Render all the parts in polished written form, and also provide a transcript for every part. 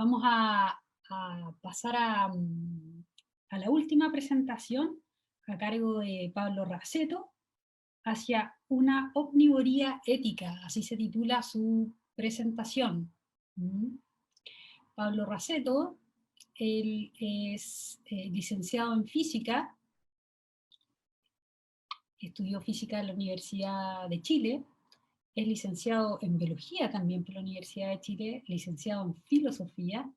Vamos a pasar a la última presentación a cargo de Pablo Raceto, hacia una omnivoría ética, así se titula su presentación. Pablo Raceto, él es licenciado en física, estudió física en la Universidad de Chile, es licenciado en biología también por la Universidad de Chile, licenciado en filosofía,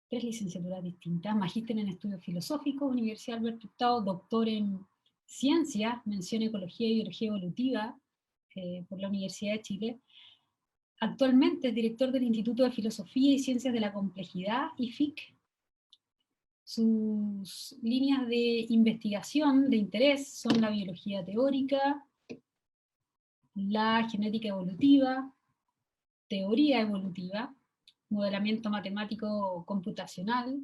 3 licenciaturas distintas, magíster en estudios filosóficos, Universidad Alberto Hurtado, doctor en ciencias, mención ecología y biología evolutiva por la Universidad de Chile. Actualmente es director del Instituto de Filosofía y Ciencias de la Complejidad, IFIC. Sus líneas de investigación de interés son la biología teórica, la genética evolutiva, teoría evolutiva, modelamiento matemático computacional,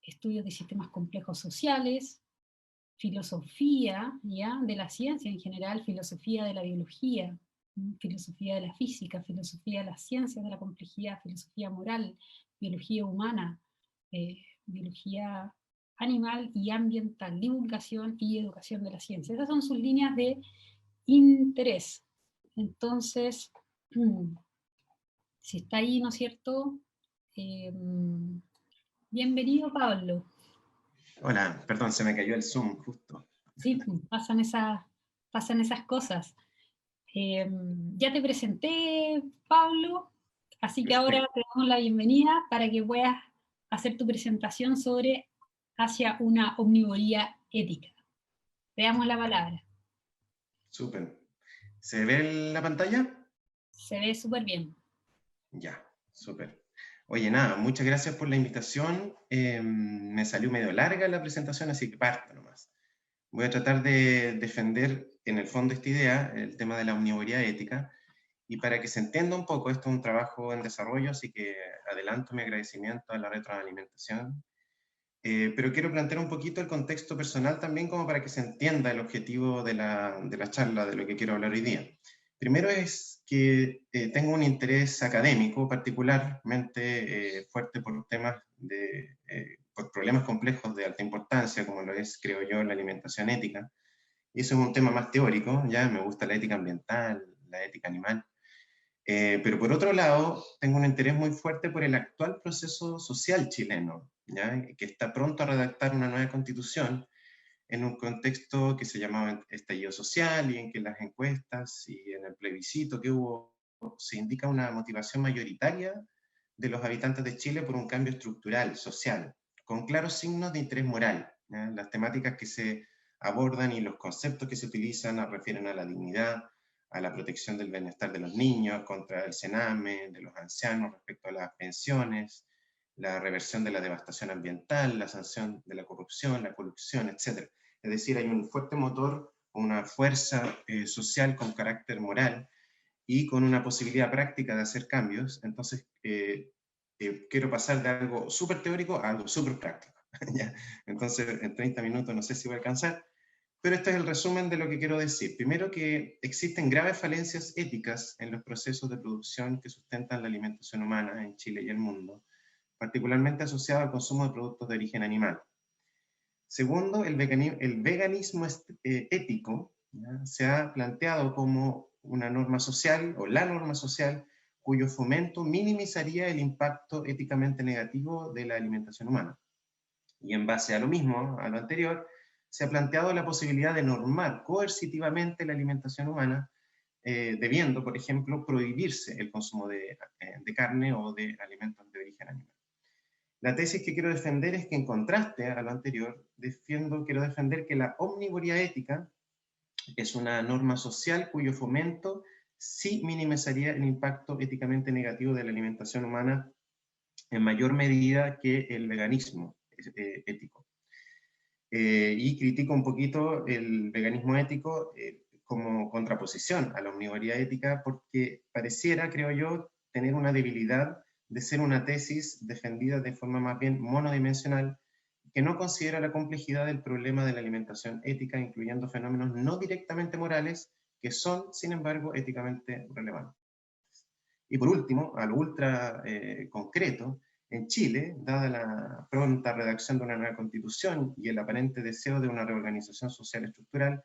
estudios de sistemas complejos sociales, filosofía ¿ya? De la ciencia en general, filosofía de la biología, filosofía de la física, filosofía de las ciencias de la complejidad, filosofía moral, biología humana, biología animal y ambiental, divulgación y educación de la ciencia. Esas son sus líneas de interés. Entonces, si está ahí, ¿no es cierto? Bienvenido, Pablo. Hola, perdón, se me cayó el Zoom justo. Sí, pasan esas cosas. Ya te presenté, Pablo, así que ahora Perfecto. te damos la bienvenida para que puedas hacer tu presentación sobre hacia una omnivoría ética. Te damos la palabra. Súper. ¿Se ve la pantalla? Se ve súper bien. Ya, súper. Oye, nada, muchas gracias por la invitación. Me salió medio larga la presentación, así que parto nomás. Voy a tratar de defender en el fondo esta idea, el tema de la omnivoría ética, y para que se entienda un poco, esto es un trabajo en desarrollo, así que adelanto mi agradecimiento a la retroalimentación. Pero quiero plantear un poquito el contexto personal también como para que se entienda el objetivo de la charla, de lo que quiero hablar hoy día. Primero es que tengo un interés académico particularmente fuerte por temas por problemas complejos de alta importancia, como lo es, creo yo, la alimentación ética. Y eso es un tema más teórico, ya me gusta la ética ambiental, la ética animal. Pero por otro lado, tengo un interés muy fuerte por el actual proceso social chileno, ¿ya? Que está pronto a redactar una nueva constitución en un contexto que se llamaba estallido social y en que las encuestas y en el plebiscito que hubo se indica una motivación mayoritaria de los habitantes de Chile por un cambio estructural, social, con claros signos de interés moral, ¿ya? Las temáticas que se abordan y los conceptos que se utilizan refieren a la dignidad, a la protección del bienestar de los niños, contra el cename, de los ancianos respecto a las pensiones, la reversión de la devastación ambiental, la sanción de la corrupción, la colusión, etc. Es decir, hay un fuerte motor, una fuerza social con carácter moral y con una posibilidad práctica de hacer cambios. Entonces, quiero pasar de algo súper teórico a algo súper práctico. ¿Ya? Entonces, en 30 minutos no sé si voy a alcanzar, pero este es el resumen de lo que quiero decir. Primero, que existen graves falencias éticas en los procesos de producción que sustentan la alimentación humana en Chile y el mundo, particularmente asociado al consumo de productos de origen animal. Segundo, el veganismo ético, ¿ya? Se ha planteado como una norma social o la norma social cuyo fomento minimizaría el impacto éticamente negativo de la alimentación humana. Y en base a lo mismo, a lo anterior, se ha planteado la posibilidad de normar coercitivamente la alimentación humana, debiendo, por ejemplo, prohibirse el consumo de carne o de alimentos de origen animal. La tesis que quiero defender es que, en contraste a lo anterior, quiero defender que la omnivoría ética es una norma social cuyo fomento sí minimizaría el impacto éticamente negativo de la alimentación humana en mayor medida que el veganismo ético. Y critico un poquito el veganismo ético como contraposición a la omnivoría ética, porque pareciera, creo yo, tener una debilidad de ser una tesis defendida de forma más bien monodimensional, que no considera la complejidad del problema de la alimentación ética, incluyendo fenómenos no directamente morales, que son, sin embargo, éticamente relevantes. Y por último, a lo ultra concreto, en Chile, dada la pronta redacción de una nueva constitución y el aparente deseo de una reorganización social estructural,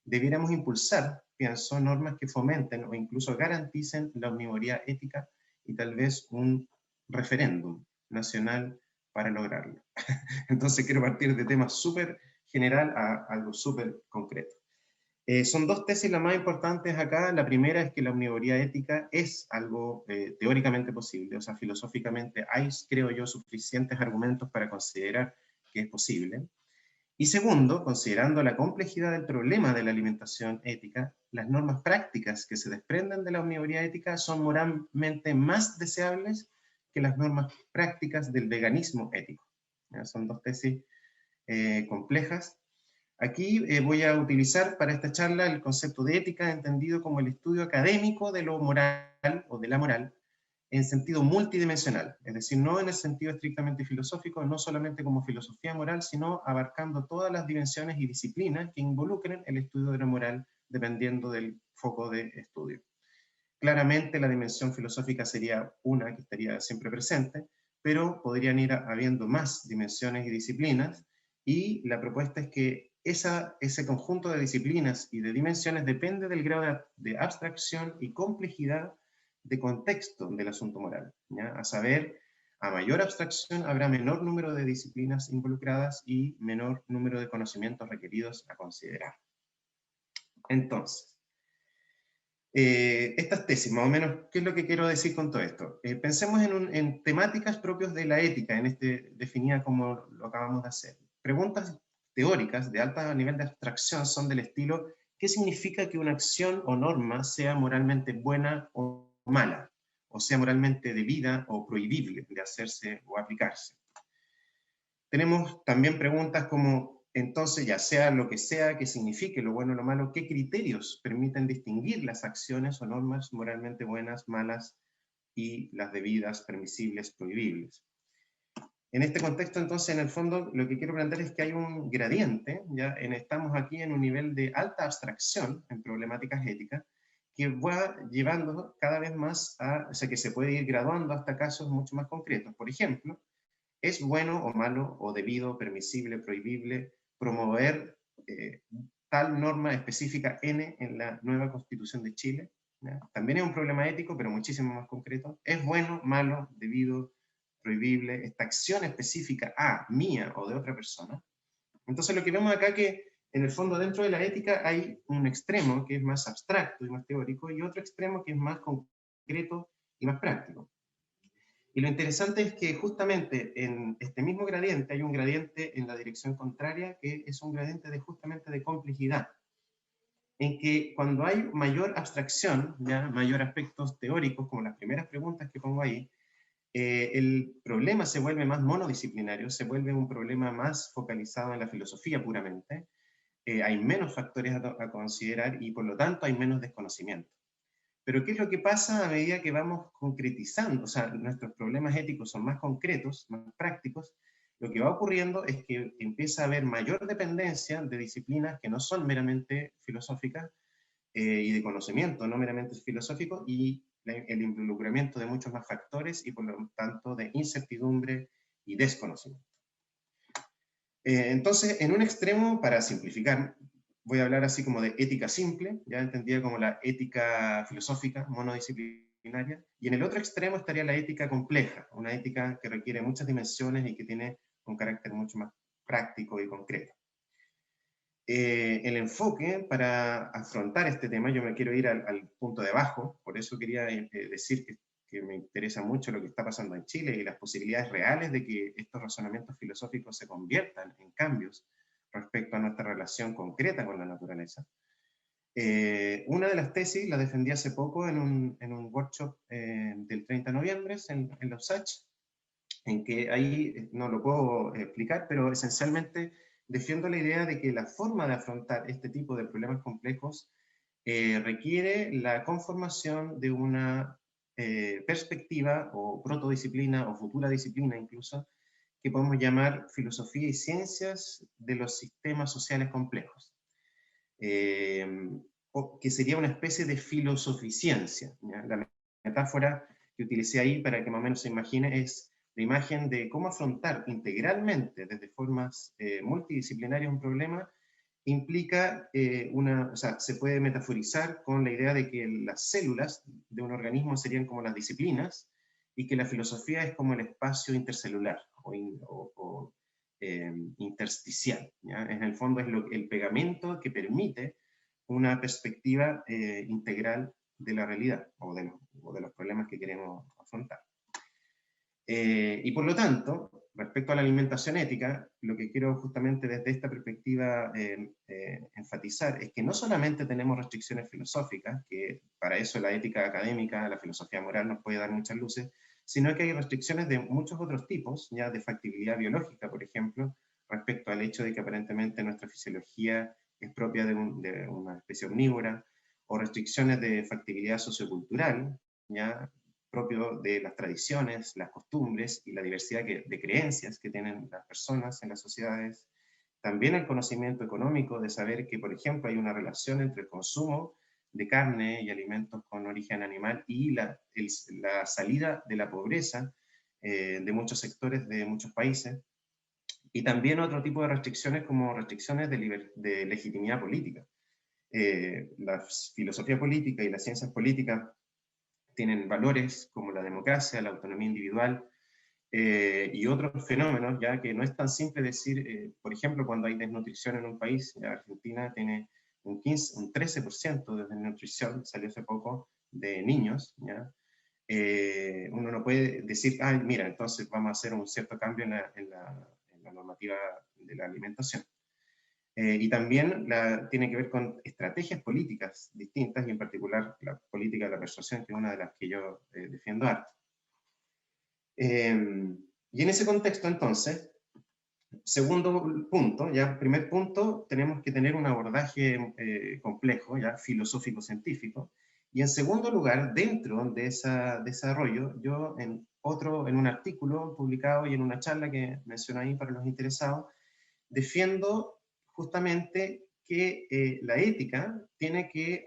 debiéramos impulsar, pienso, normas que fomenten o incluso garanticen la omnivoría ética y tal vez un referéndum nacional para lograrlo. Entonces quiero partir de temas súper general a algo súper concreto. Son dos tesis las más importantes acá. La primera es que la omnivoría ética es algo teóricamente posible, o sea, filosóficamente hay, creo yo, suficientes argumentos para considerar que es posible. Y segundo, considerando la complejidad del problema de la alimentación ética, las normas prácticas que se desprenden de la omnivoría ética son moralmente más deseables que las normas prácticas del veganismo ético. ¿Ya? Son dos tesis complejas. Aquí voy a utilizar para esta charla el concepto de ética entendido como el estudio académico de lo moral o de la moral en sentido multidimensional, es decir, no en el sentido estrictamente filosófico, no solamente como filosofía moral, sino abarcando todas las dimensiones y disciplinas que involucren el estudio de la moral dependiendo del foco de estudio. Claramente la dimensión filosófica sería una que estaría siempre presente, pero podrían ir habiendo más dimensiones y disciplinas, y la propuesta es que ese conjunto de disciplinas y de dimensiones depende del grado de abstracción y complejidad de contexto del asunto moral. ¿Ya? A saber, a mayor abstracción habrá menor número de disciplinas involucradas y menor número de conocimientos requeridos a considerar. Entonces, estas tesis, más o menos, ¿qué es lo que quiero decir con todo esto? Pensemos en temáticas propias de la ética, definida como lo acabamos de hacer. Preguntas teóricas de alto nivel de abstracción son del estilo: ¿qué significa que una acción o norma sea moralmente buena o mala? O sea moralmente debida o prohibible de hacerse o aplicarse. Tenemos también preguntas como: entonces, ya sea lo que sea que signifique lo bueno o lo malo, ¿qué criterios permiten distinguir las acciones o normas moralmente buenas, malas y las debidas, permisibles, prohibibles? En este contexto, entonces, en el fondo, lo que quiero plantear es que hay un gradiente, estamos aquí en un nivel de alta abstracción en problemáticas éticas, que va llevando cada vez más o sea, que se puede ir graduando hasta casos mucho más concretos. Por ejemplo, ¿es bueno o malo o debido, permisible, prohibible promover tal norma específica N en la nueva Constitución de Chile? ¿Ya? También es un problema ético, pero muchísimo más concreto. ¿Es bueno, malo, debido, prohibible esta acción específica A, mía o de otra persona? Entonces lo que vemos acá es que en el fondo dentro de la ética hay un extremo que es más abstracto y más teórico y otro extremo que es más concreto y más práctico. Y lo interesante es que justamente en este mismo gradiente hay un gradiente en la dirección contraria, que es un gradiente justamente de complejidad, en que cuando hay mayor abstracción, ya mayor aspectos teóricos, como las primeras preguntas que pongo ahí, el problema se vuelve más monodisciplinario, se vuelve un problema más focalizado en la filosofía puramente, hay menos factores a considerar y por lo tanto hay menos desconocimiento. Pero ¿qué es lo que pasa a medida que vamos concretizando? O sea, nuestros problemas éticos son más concretos, más prácticos. Lo que va ocurriendo es que empieza a haber mayor dependencia de disciplinas que no son meramente filosóficas y de conocimiento no meramente filosófico, y el involucramiento de muchos más factores y por lo tanto de incertidumbre y desconocimiento. Entonces, en un extremo, para simplificar, voy a hablar así como de ética simple, ya entendida como la ética filosófica monodisciplinaria, y en el otro extremo estaría la ética compleja, una ética que requiere muchas dimensiones y que tiene un carácter mucho más práctico y concreto. El enfoque para afrontar este tema, yo me quiero ir al punto de abajo, por eso quería decir que me interesa mucho lo que está pasando en Chile y las posibilidades reales de que estos razonamientos filosóficos se conviertan en cambios respecto a nuestra relación concreta con la naturaleza. Una de las tesis la defendí hace poco en un workshop del 30 de noviembre en la USACH, en que ahí no lo puedo explicar, pero esencialmente defiendo la idea de que la forma de afrontar este tipo de problemas complejos requiere la conformación de una perspectiva o protodisciplina o futura disciplina incluso, que podemos llamar filosofía y ciencias de los sistemas sociales complejos, que sería una especie de filosoficiencia, ¿ya? La metáfora que utilicé ahí para que más o menos se imagine es la imagen de cómo afrontar integralmente, desde formas multidisciplinarias, un problema, implica o sea, se puede metaforizar con la idea de que las células de un organismo serían como las disciplinas, y que la filosofía es como el espacio intercelular o intersticial, ¿ya? En el fondo es el pegamento que permite una perspectiva integral de la realidad o de los problemas que queremos afrontar. Y por lo tanto, respecto a la alimentación ética, lo que quiero justamente desde esta perspectiva enfatizar es que no solamente tenemos restricciones filosóficas, que para eso la ética académica, la filosofía moral nos puede dar muchas luces, sino que hay restricciones de muchos otros tipos, ya de factibilidad biológica, por ejemplo, respecto al hecho de que aparentemente nuestra fisiología es propia de una especie omnívora, o restricciones de factibilidad sociocultural, ya propio de las tradiciones, las costumbres y la diversidad de creencias que tienen las personas en las sociedades. También el conocimiento económico de saber que, por ejemplo, hay una relación entre el consumo de carne y alimentos con origen animal y la salida de la pobreza de muchos sectores de muchos países. Y también otro tipo de restricciones como restricciones de legitimidad política. La filosofía política y las ciencias políticas tienen valores como la democracia, la autonomía individual y otros fenómenos, ya que no es tan simple decir, por ejemplo, cuando hay desnutrición en un país, ya Argentina tiene un 13% de desnutrición, salió hace poco, de niños, ¿ya? Uno no puede decir, ah, mira, entonces vamos a hacer un cierto cambio en la normativa de la alimentación. Y también tiene que ver con estrategias políticas distintas, y en particular la política de la persuasión, que es una de las que yo defiendo harto. Y en ese contexto, entonces, segundo punto, ya primer punto, tenemos que tener un abordaje complejo, ya filosófico-científico, y en segundo lugar, dentro de ese desarrollo, yo en un artículo publicado y en una charla que menciono ahí para los interesados, defiendo justamente que la ética tiene que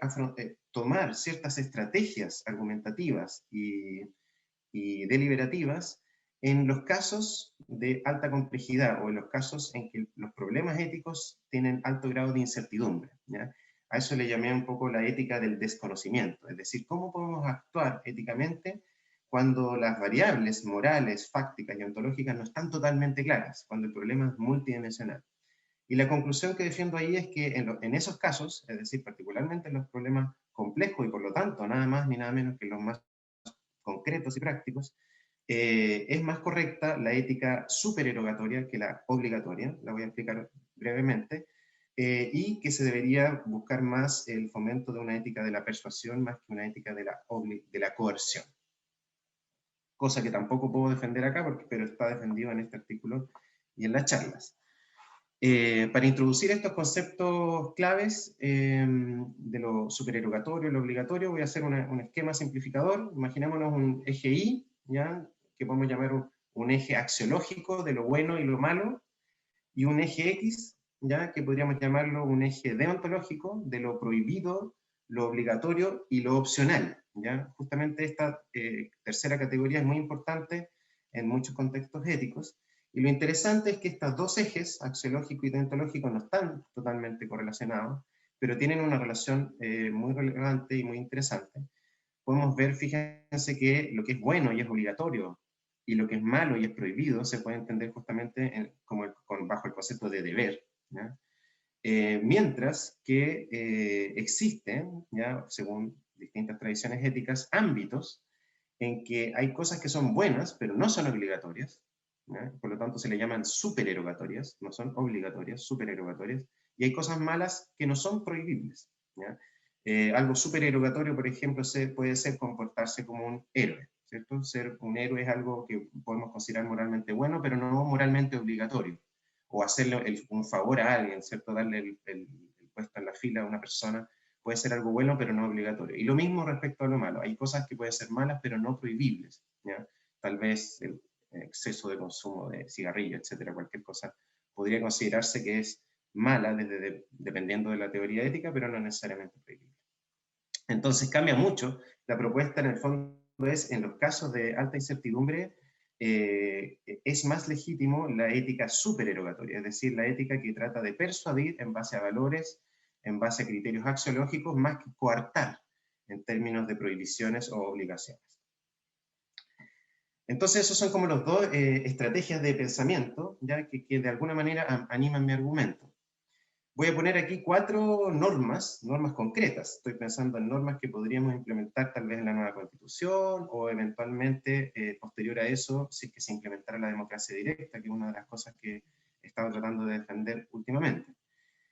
tomar ciertas estrategias argumentativas y deliberativas en los casos de alta complejidad o en los casos en que los problemas éticos tienen alto grado de incertidumbre, ¿ya? A eso le llamé un poco la ética del desconocimiento, es decir, cómo podemos actuar éticamente cuando las variables morales, fácticas y ontológicas no están totalmente claras, cuando el problema es multidimensional. Y la conclusión que defiendo ahí es que en esos casos, es decir, particularmente en los problemas complejos y por lo tanto nada más ni nada menos que los más concretos y prácticos, es más correcta la ética supererogatoria que la obligatoria, la voy a explicar brevemente, y que se debería buscar más el fomento de una ética de la persuasión más que una ética de la coerción. Cosa que tampoco puedo defender acá, pero está defendido en este artículo y en las charlas. Para introducir estos conceptos claves de lo supererogatorio y lo obligatorio, voy a hacer un esquema simplificador. Imaginémonos un eje Y, ¿ya? Que podemos llamar un eje axiológico de lo bueno y lo malo, y un eje X, ¿ya? Que podríamos llamarlo un eje deontológico de lo prohibido, lo obligatorio y lo opcional, ¿ya? Justamente esta tercera categoría es muy importante en muchos contextos éticos. Y lo interesante es que estos dos ejes, axiológico y deontológico, no están totalmente correlacionados, pero tienen una relación muy relevante y muy interesante. Podemos ver, fíjense, que lo que es bueno y es obligatorio, y lo que es malo y es prohibido, se puede entender justamente bajo el concepto de deber, ¿ya? Mientras que existen, ¿ya? Según distintas tradiciones éticas, ámbitos en que hay cosas que son buenas, pero no son obligatorias, ¿ya? Por lo tanto se le llaman supererogatorias, no son obligatorias, supererogatorias, y hay cosas malas que no son prohibibles, ¿ya? Algo supererogatorio, por ejemplo, puede ser comportarse como un héroe, ¿cierto? Ser un héroe es algo que podemos considerar moralmente bueno, pero no moralmente obligatorio. O hacerle un favor a alguien, ¿cierto? Darle el puesto en la fila a una persona puede ser algo bueno, pero no obligatorio. Y lo mismo respecto a lo malo. Hay cosas que pueden ser malas, pero no prohibibles, ¿ya? Tal vez el exceso de consumo de cigarrillos, etcétera, cualquier cosa, podría considerarse que es mala dependiendo de la teoría ética, pero no necesariamente prohibible. Entonces cambia mucho. La propuesta en el fondo es, en los casos de alta incertidumbre, es más legítimo la ética supererogatoria, es decir, la ética que trata de persuadir en base a valores, en base a criterios axiológicos, más que coartar en términos de prohibiciones o obligaciones. Entonces, esos son como las dos estrategias de pensamiento, ¿ya? Que de alguna manera animan mi argumento. Voy a poner aquí 4 normas concretas. Estoy pensando en normas que podríamos implementar tal vez en la nueva Constitución, o eventualmente, posterior a eso, si es que se implementara la democracia directa, que es una de las cosas que he estado tratando de defender últimamente.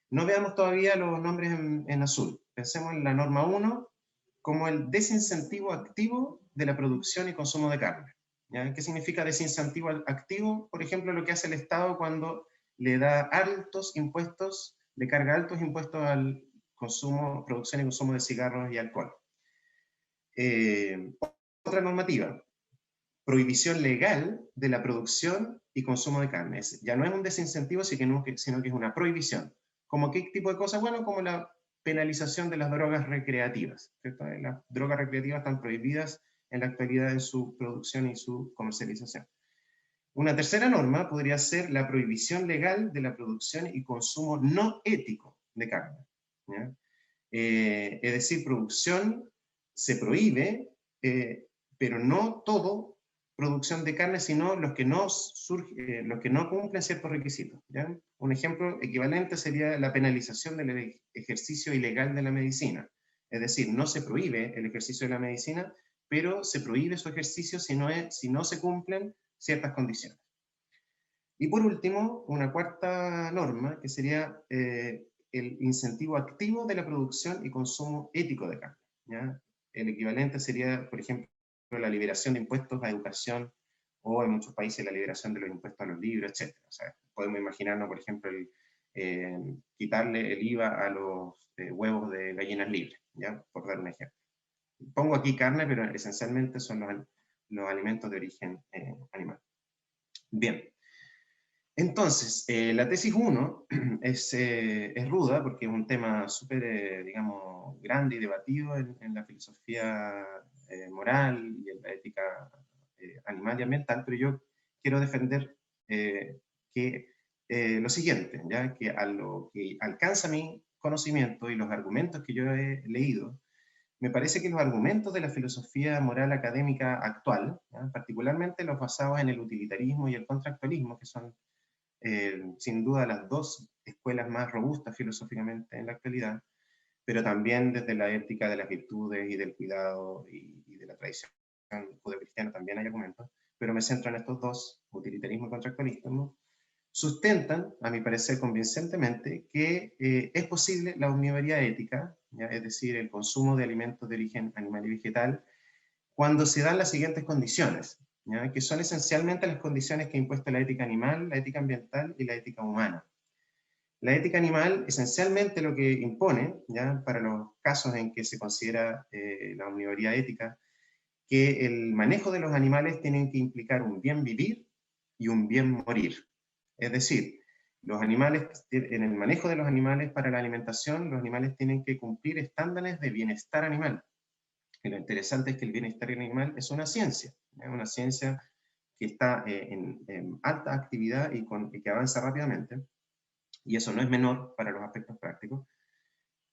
No veamos todavía los nombres en azul. Pensemos en la norma 1 como el desincentivo activo de la producción y consumo de carne. ¿Ya? ¿Qué significa desincentivo activo? Por ejemplo, lo que hace el Estado cuando le da altos impuestos, le carga altos impuestos al consumo, producción y consumo de cigarros y alcohol. Otra normativa, prohibición legal de la producción y consumo de carne. Ya no es un desincentivo, sino que es una prohibición. ¿Cómo qué tipo de cosas? Bueno, como la penalización de las drogas recreativas, ¿cierto? Las drogas recreativas están prohibidas en la actualidad en su producción y su comercialización. Una tercera norma podría ser la prohibición legal de la producción y consumo no ético de carne, ¿ya? Es decir, producción se prohíbe, pero no todo producción de carne, sino los que no cumplen ciertos requisitos, ¿ya? Un ejemplo equivalente sería la penalización del ejercicio ilegal de la medicina. Es decir, no se prohíbe el ejercicio de la medicina, pero se prohíbe su ejercicio si no se cumplen ciertas condiciones. Y por último, una cuarta norma, que sería el incentivo activo de la producción y consumo ético de carne, ¿ya? El equivalente sería, por ejemplo, la liberación de impuestos a educación, o en muchos países la liberación de los impuestos a los libros, etc. O sea, podemos imaginarnos, por ejemplo, quitarle el IVA a los huevos de gallinas libres, ¿ya? Por dar un ejemplo. Pongo aquí carne, pero esencialmente son los alimentos de origen animal. Bien. Entonces, la tesis 1 es ruda porque es un tema súper, digamos, grande y debatido en la filosofía moral y en la ética animal y ambiental, pero yo quiero defender lo siguiente, ¿ya? Que a lo que alcanza mi conocimiento y los argumentos que yo he leído, me parece que los argumentos de la filosofía moral académica actual, ¿ya? Particularmente los basados en el utilitarismo y el contractualismo, que son sin duda las dos escuelas más robustas filosóficamente en la actualidad, pero también desde la ética de las virtudes y del cuidado y de la tradición judeocristiana también hay argumentos, pero me centro en estos dos, utilitarismo y contractualismo, sustentan, a mi parecer convincentemente, que es posible la omnivoría ética, ¿ya? Es decir, el consumo de alimentos de origen animal y vegetal, cuando se dan las siguientes condiciones, ¿ya? Que son esencialmente las condiciones que ha impuesto la ética animal, la ética ambiental y la ética humana. La ética animal esencialmente lo que impone, ¿ya? Para los casos en que se considera la omnivoría ética, que el manejo de los animales tiene que implicar un bien vivir y un bien morir. Es decir, los animales, en el manejo de los animales para la alimentación, los animales tienen que cumplir estándares de bienestar animal. Y lo interesante es que el bienestar animal es una ciencia que está en alta actividad y que avanza rápidamente, y eso no es menor para los aspectos prácticos,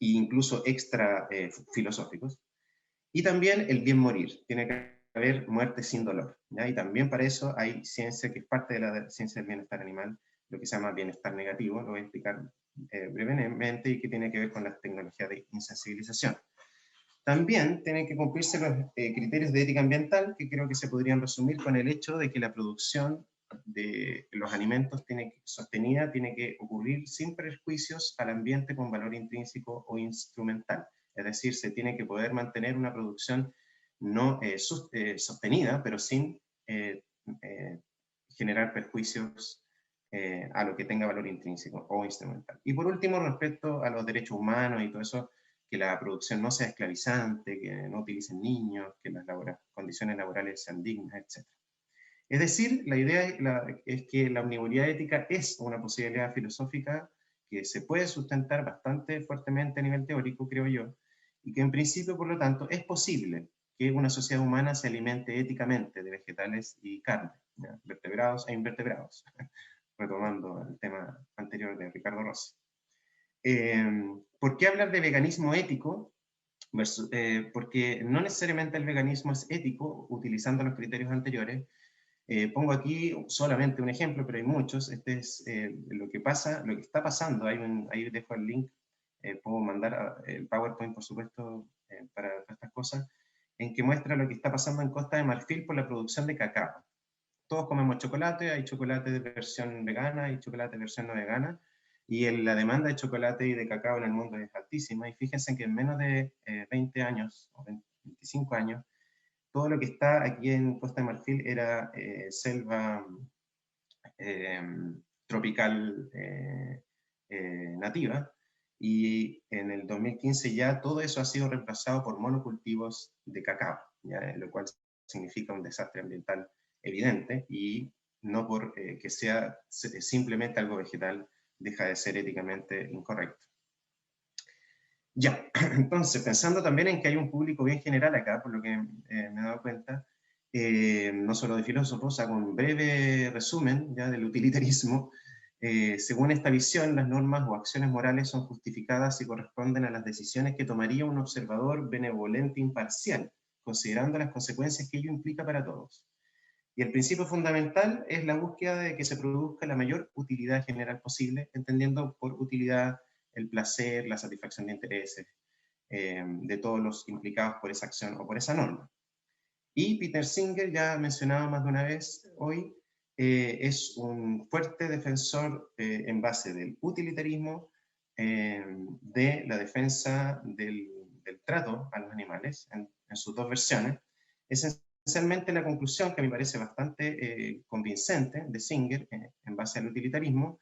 e incluso extra filosóficos. Y también el bien morir, tiene que haber muerte sin dolor, ¿ya? Y también para eso hay ciencia que es parte de la ciencia del bienestar animal, lo que se llama bienestar negativo, lo voy a explicar brevemente, y que tiene que ver con las tecnologías de insensibilización. También tienen que cumplirse los criterios de ética ambiental, que creo que se podrían resumir con el hecho de que la producción de los alimentos sostenida tiene que ocurrir sin prejuicios al ambiente con valor intrínseco o instrumental. Es decir, se tiene que poder mantener una producción no sostenida, pero sin generar perjuicios a lo que tenga valor intrínseco o instrumental. Y por último, respecto a los derechos humanos y todo eso, que la producción no sea esclavizante, que no utilicen niños, que las condiciones laborales sean dignas, etc. Es decir, la idea es que la omnivoría ética es una posibilidad filosófica que se puede sustentar bastante fuertemente a nivel teórico, creo yo, y que en principio, por lo tanto, es posible que una sociedad humana se alimente éticamente de vegetales y carne, ¿ya? Vertebrados e invertebrados, retomando el tema anterior de Ricardo Rossi. ¿Por qué hablar de veganismo ético? Porque no necesariamente el veganismo es ético, utilizando los criterios anteriores. Pongo aquí solamente un ejemplo, pero hay muchos. Este es lo que está pasando. Ahí dejo el link. Puedo mandar el PowerPoint, por supuesto, para estas cosas, en que muestra lo que está pasando en Costa de Marfil por la producción de cacao. Todos comemos chocolate, hay chocolate de versión vegana, hay chocolate de versión no vegana, y la demanda de chocolate y de cacao en el mundo es altísima, y fíjense que en menos de 20 años, o 25 años, todo lo que está aquí en Costa de Marfil era selva tropical nativa, y en el 2015 ya todo eso ha sido reemplazado por monocultivos de cacao, ¿ya? Lo cual significa un desastre ambiental evidente, y no por que sea simplemente algo vegetal deja de ser éticamente incorrecto. Ya, entonces, pensando también en que hay un público bien general acá, por lo que me he dado cuenta, no solo de filósofos, hago un breve resumen ya del utilitarismo. Según esta visión, las normas o acciones morales son justificadas y corresponden a las decisiones que tomaría un observador benevolente imparcial, considerando las consecuencias que ello implica para todos. Y el principio fundamental es la búsqueda de que se produzca la mayor utilidad general posible, entendiendo por utilidad el placer, la satisfacción de intereses de todos los implicados por esa acción o por esa norma. Y Peter Singer, ya mencionado más de una vez hoy, es un fuerte defensor en base del utilitarismo, de la defensa del trato a los animales, en sus dos versiones. Esencialmente la conclusión, que me parece bastante convincente, de Singer, en base al utilitarismo,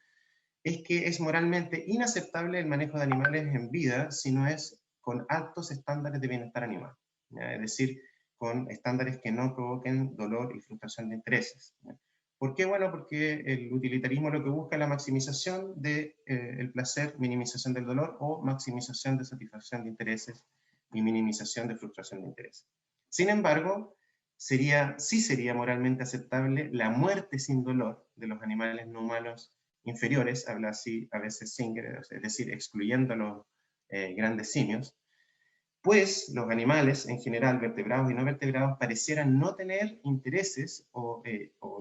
es que es moralmente inaceptable el manejo de animales en vida si no es con altos estándares de bienestar animal, ¿ya? Es decir, con estándares que no provoquen dolor y frustración de intereses, ¿ya? ¿Por qué? Bueno, porque el utilitarismo lo que busca es la maximización del placer, minimización del dolor, o maximización de satisfacción de intereses y minimización de frustración de intereses. Sin embargo, sí sería moralmente aceptable la muerte sin dolor de los animales no humanos inferiores, habla así a veces Singer, es decir, excluyendo a los grandes simios, pues los animales en general, vertebrados y no vertebrados, parecieran no tener intereses o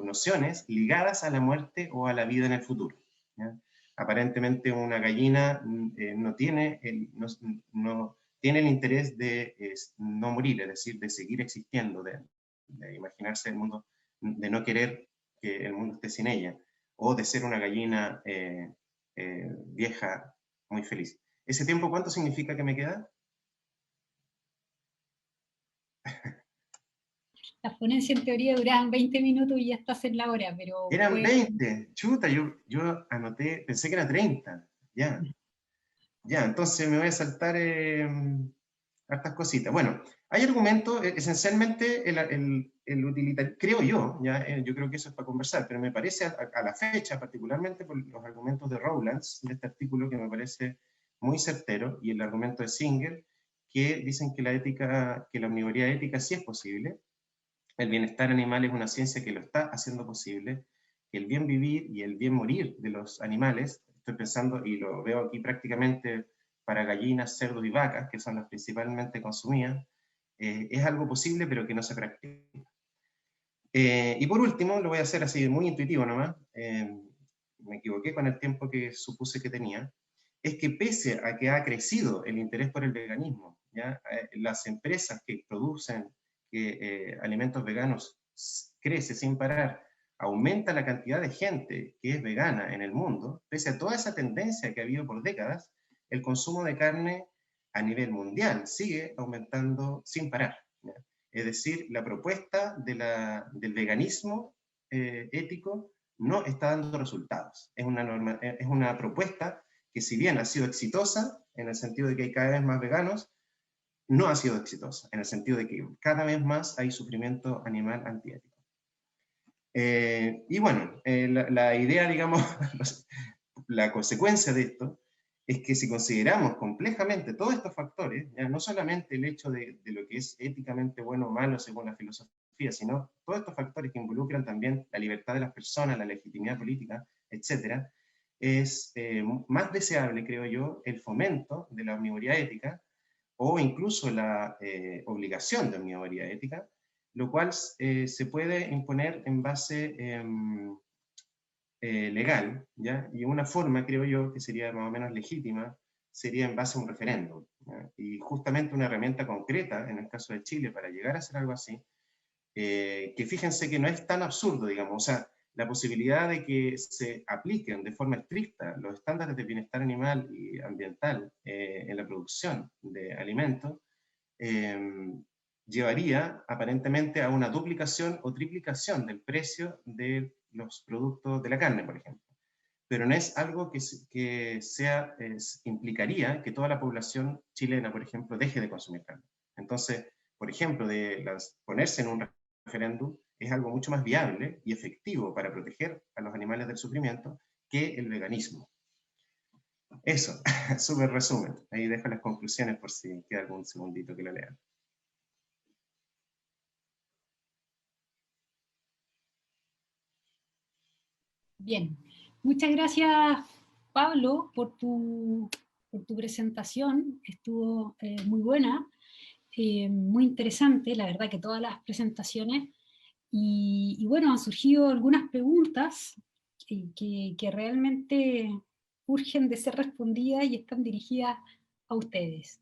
nociones ligadas a la muerte o a la vida en el futuro, ¿ya? Aparentemente una gallina no tiene el interés de no morir, es decir, de seguir existiendo, de imaginarse el mundo, de no querer que el mundo esté sin ella, o de ser una gallina vieja muy feliz. ¿Ese tiempo cuánto significa que me queda? Las ponencias en teoría duraban 20 minutos y ya estás en la hora, pero... Eran 20, chuta, yo anoté, pensé que era 30, ya. Ya, entonces me voy a saltar hartas cositas. Bueno, hay argumentos, esencialmente el utilitarismo, creo yo, ya, yo creo que eso es para conversar, pero me parece a la fecha, particularmente por los argumentos de Rowlands, de este artículo que me parece muy certero, y el argumento de Singer, que dicen que la omnivoría ética sí es posible, el bienestar animal es una ciencia que lo está haciendo posible, que el bien vivir y el bien morir de los animales, estoy pensando, y lo veo aquí prácticamente para gallinas, cerdos y vacas, que son las principalmente consumidas, es algo posible pero que no se practica. Y por último, lo voy a hacer así muy intuitivo nomás, me equivoqué con el tiempo que supuse que tenía, es que pese a que ha crecido el interés por el veganismo, ¿ya? Las empresas que producen alimentos veganos crece sin parar, aumenta la cantidad de gente que es vegana en el mundo, pese a toda esa tendencia que ha habido por décadas, el consumo de carne a nivel mundial sigue aumentando sin parar, ¿ya? Es decir, la propuesta del veganismo ético no está dando resultados. Es una propuesta que, si bien ha sido exitosa, en el sentido de que hay cada vez más veganos, no ha sido exitosa, en el sentido de que cada vez más hay sufrimiento animal antiético. Y bueno, la idea, digamos, la consecuencia de esto es que si consideramos complejamente todos estos factores, ya no solamente el hecho de lo que es éticamente bueno o malo según la filosofía, sino todos estos factores que involucran también la libertad de las personas, la legitimidad política, etcétera, es más deseable, creo yo, el fomento de la omnivoría ética, o incluso la obligación de omnivoría ética, lo cual se puede imponer en base legal, ¿ya? Y una forma, creo yo, que sería más o menos legítima, sería en base a un referéndum, ¿ya? Y justamente una herramienta concreta, en el caso de Chile, para llegar a hacer algo así, que fíjense que no es tan absurdo, digamos, o sea, la posibilidad de que se apliquen de forma estricta los estándares de bienestar animal y ambiental en la producción de alimentos, llevaría aparentemente a una duplicación o triplicación del precio de los productos de la carne, por ejemplo. Pero no es algo que sea, implicaría que toda la población chilena, por ejemplo, deje de consumir carne. Entonces, por ejemplo, ponerse en un referéndum es algo mucho más viable y efectivo para proteger a los animales del sufrimiento que el veganismo. Eso, súper resumen. Ahí dejo las conclusiones por si queda algún segundito que lo lean. Bien, muchas gracias, Pablo, por tu presentación. Estuvo muy buena, muy interesante, la verdad que todas las presentaciones. Y bueno, han surgido algunas preguntas que realmente urgen de ser respondidas y están dirigidas a ustedes.